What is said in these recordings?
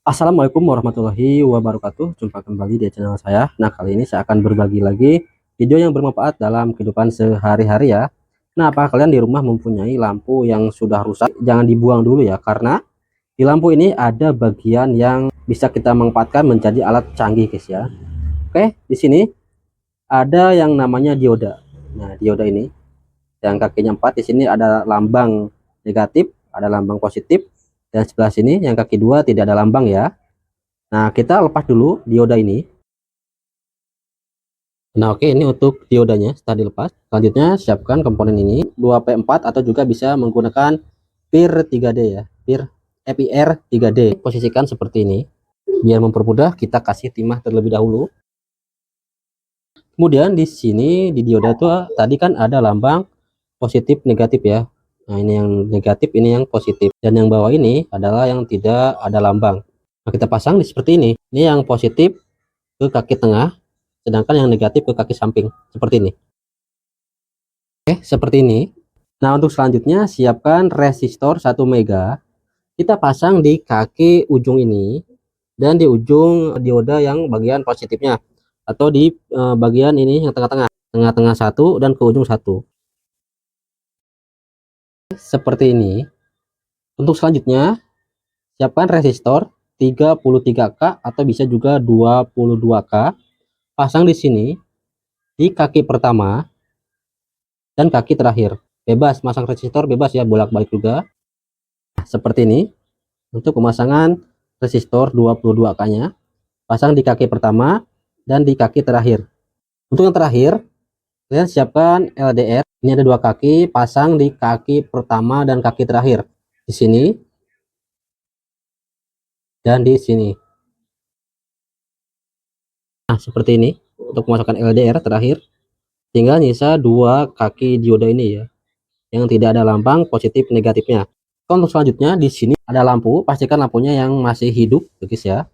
Assalamualaikum warahmatullahi wabarakatuh. Jumpa kembali di channel saya. Nah, kali ini saya akan berbagi lagi video yang bermanfaat dalam kehidupan sehari-hari ya. Nah, apa kalian di rumah mempunyai lampu yang sudah rusak? Jangan dibuang dulu ya, karena di lampu ini ada bagian yang bisa kita manfaatkan menjadi alat canggih, guys ya. Oke, di sini ada yang namanya dioda. Nah, dioda ini yang kakinya 4, di sini ada lambang negatif, ada lambang positif, dan sebelah sini yang kaki 2 tidak ada lambang ya. Nah, kita lepas dulu dioda ini. Nah, oke, ini untuk diodanya setelah dilepas. Selanjutnya siapkan komponen ini 2P4 atau juga bisa menggunakan PIR 3D ya. PIR 3D. Posisikan seperti ini. Biar mempermudah, kita kasih timah terlebih dahulu. Kemudian di sini di dioda itu tadi kan ada lambang positif negatif ya. Nah, ini yang negatif, ini yang positif. Dan yang bawah ini adalah yang tidak ada lambang. Nah, kita pasang seperti ini. Ini yang positif ke kaki tengah, sedangkan yang negatif ke kaki samping seperti ini. Oke, seperti ini. Nah, untuk selanjutnya siapkan resistor 1 mega. Kita pasang di kaki ujung ini dan di ujung dioda yang bagian positifnya, atau di bagian ini yang tengah-tengah satu dan ke ujung satu seperti ini. Untuk selanjutnya siapkan resistor 33K atau bisa juga 22K. Pasang di sini di kaki pertama dan kaki terakhir. Bebas masang resistor, bebas ya, bolak-balik juga. Seperti ini. Untuk pemasangan resistor 22K nya pasang di kaki pertama dan di kaki terakhir. Untuk yang terakhir, kalian siapkan LDR. Ini ada 2 kaki, pasang di kaki pertama dan kaki terakhir, di sini dan di sini. Nah, seperti ini untuk memasukkan LDR terakhir. Tinggal nyisa 2 kaki dioda ini ya, yang tidak ada lambang positif negatifnya. Untuk selanjutnya di sini ada lampu, pastikan lampunya yang masih hidup, guys ya.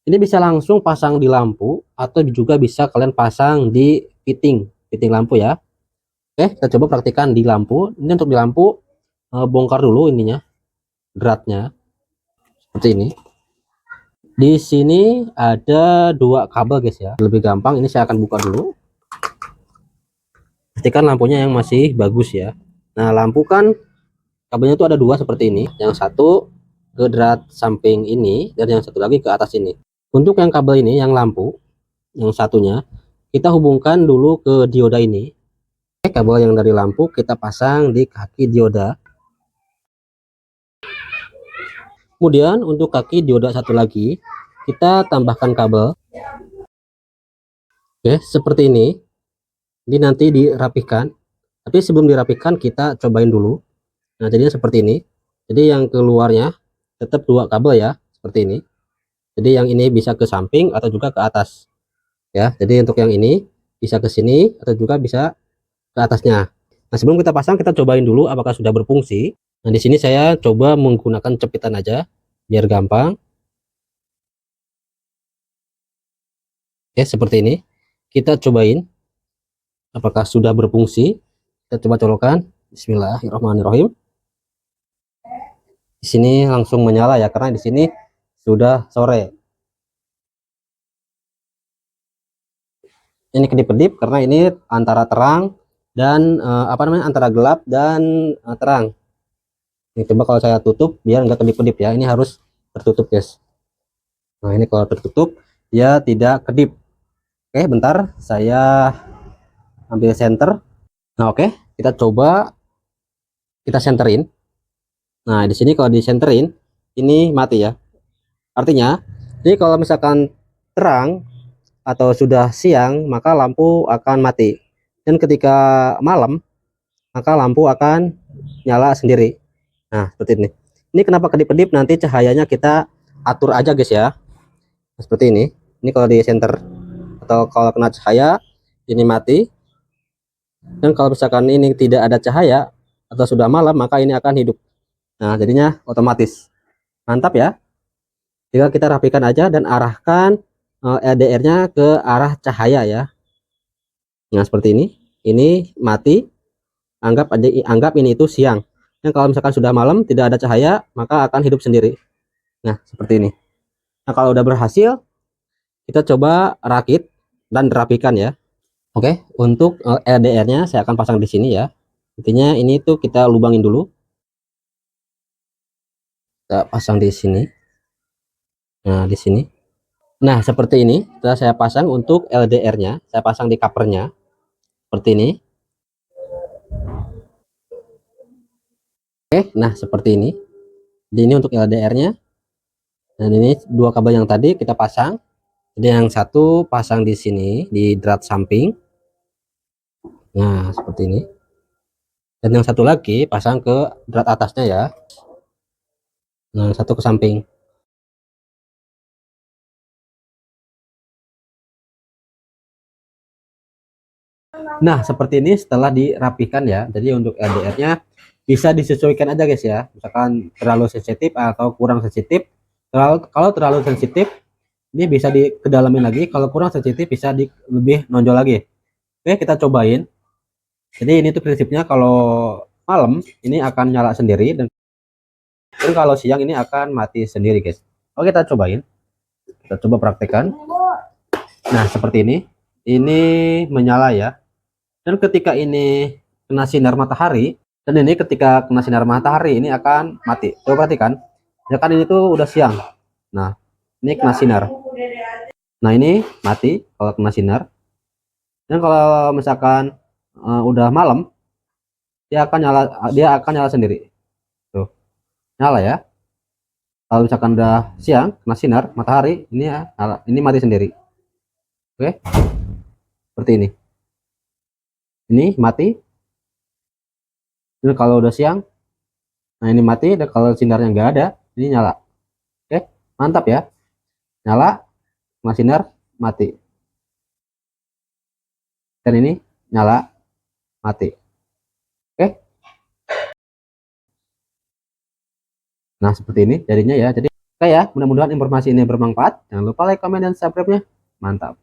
Ini bisa langsung pasang di lampu atau juga bisa kalian pasang di fitting lampu ya. Oke, kita coba praktikan di lampu. Ini untuk di lampu, bongkar dulu ininya, dratnya seperti ini. Di sini ada 2 kabel, guys ya. Lebih gampang ini saya akan buka dulu. Pastikan lampunya yang masih bagus ya. Nah, lampu kan kabelnya itu ada 2 seperti ini. Yang satu ke drat samping ini dan yang satu lagi ke atas ini. Untuk yang kabel ini, yang lampu, yang satunya kita hubungkan dulu ke dioda ini. Kabel yang dari lampu kita pasang di kaki dioda. Kemudian untuk kaki dioda satu lagi kita tambahkan kabel. Oke, seperti ini. Ini nanti dirapihkan. Tapi sebelum dirapihkan kita cobain dulu. Nah, jadinya seperti ini. Jadi yang keluarnya tetap 2 kabel ya, seperti ini. Jadi yang ini bisa ke samping atau juga ke atas. Ya, jadi untuk yang ini bisa ke sini atau juga bisa ke atasnya. Nah, sebelum kita pasang kita cobain dulu apakah sudah berfungsi. Nah, di sini saya coba menggunakan cepitan aja biar gampang. Oke, seperti ini. Kita cobain apakah sudah berfungsi. Kita coba colokan. Bismillahirrahmanirrahim. Di sini langsung menyala ya, karena di sini sudah sore. Ini kedip-kedip karena ini antara terang dan antara gelap dan terang. Ini coba kalau saya tutup biar enggak kedip-kedip ya. Ini harus tertutup, guys. Nah, ini kalau tertutup dia tidak kedip. Oke, bentar saya ambil senter. Nah, oke, kita coba kita senterin. Nah, di sini kalau disenterin ini mati ya. Artinya, ini kalau misalkan terang atau sudah siang maka lampu akan mati. Dan ketika malam maka lampu akan nyala sendiri. Nah, seperti ini. Ini kenapa kedip-kedip, nanti cahayanya kita atur aja, guys ya. Nah, seperti ini. Ini kalau di center atau kalau kena cahaya ini mati. Dan kalau misalkan ini tidak ada cahaya atau sudah malam maka ini akan hidup. Nah, jadinya otomatis. Mantap ya. Tinggal kita rapikan aja dan arahkan LDR-nya ke arah cahaya ya. Nah, seperti ini. Ini mati. Anggap ini itu siang. Dan kalau misalkan sudah malam tidak ada cahaya maka akan hidup sendiri. Nah, seperti ini. Nah, kalau udah berhasil, kita coba rakit dan rapikan ya. Oke, untuk LDR-nya saya akan pasang di sini ya. Intinya ini tuh kita lubangin dulu. Kita pasang di sini. Nah, di sini. Nah, seperti ini. Setelah saya pasang untuk LDR-nya, saya pasang di covernya. Seperti ini. Oke, nah seperti ini. Jadi ini untuk LDR-nya. Dan ini dua kabel yang tadi kita pasang. Jadi yang satu pasang di sini di drat samping. Nah, seperti ini. Dan yang satu lagi pasang ke drat atasnya ya. Nah, satu ke samping. Nah, seperti ini setelah dirapikan ya. Jadi untuk LDR-nya bisa disesuaikan aja guys ya. Misalkan terlalu sensitif atau kurang sensitif. Kalau terlalu sensitif ini bisa dikedalamin lagi. Kalau kurang sensitif bisa lebih nonjol lagi. Oke, kita cobain. Jadi ini tuh prinsipnya kalau malam ini akan nyala sendiri dan kalau siang ini akan mati sendiri guys. Oke, kita cobain. Kita coba praktekkan. Nah, seperti ini. Ini menyala ya. Dan ketika ini kena sinar matahari, dan ini ketika kena sinar matahari ini akan mati. Coba perhatikan. Ya kan ini tuh udah siang. Nah, ini kena sinar. Nah, ini mati kalau kena sinar. Dan kalau misalkan udah malam, dia akan nyala sendiri. Tuh, nyala ya. Kalau misalkan udah siang kena sinar matahari, ini ya nyala, ini mati sendiri. Oke, seperti ini. Ini mati. Dan kalau udah siang, nah ini mati. Dan kalau sinarnya nggak ada, ini nyala. Oke, mantap ya. Nyala, kena sinar, mati. Dan ini nyala, mati. Oke, nah seperti ini jadinya ya. Jadi oke ya, mudah-mudahan informasi ini bermanfaat. Jangan lupa like, comment, dan subscribe-nya. Mantap.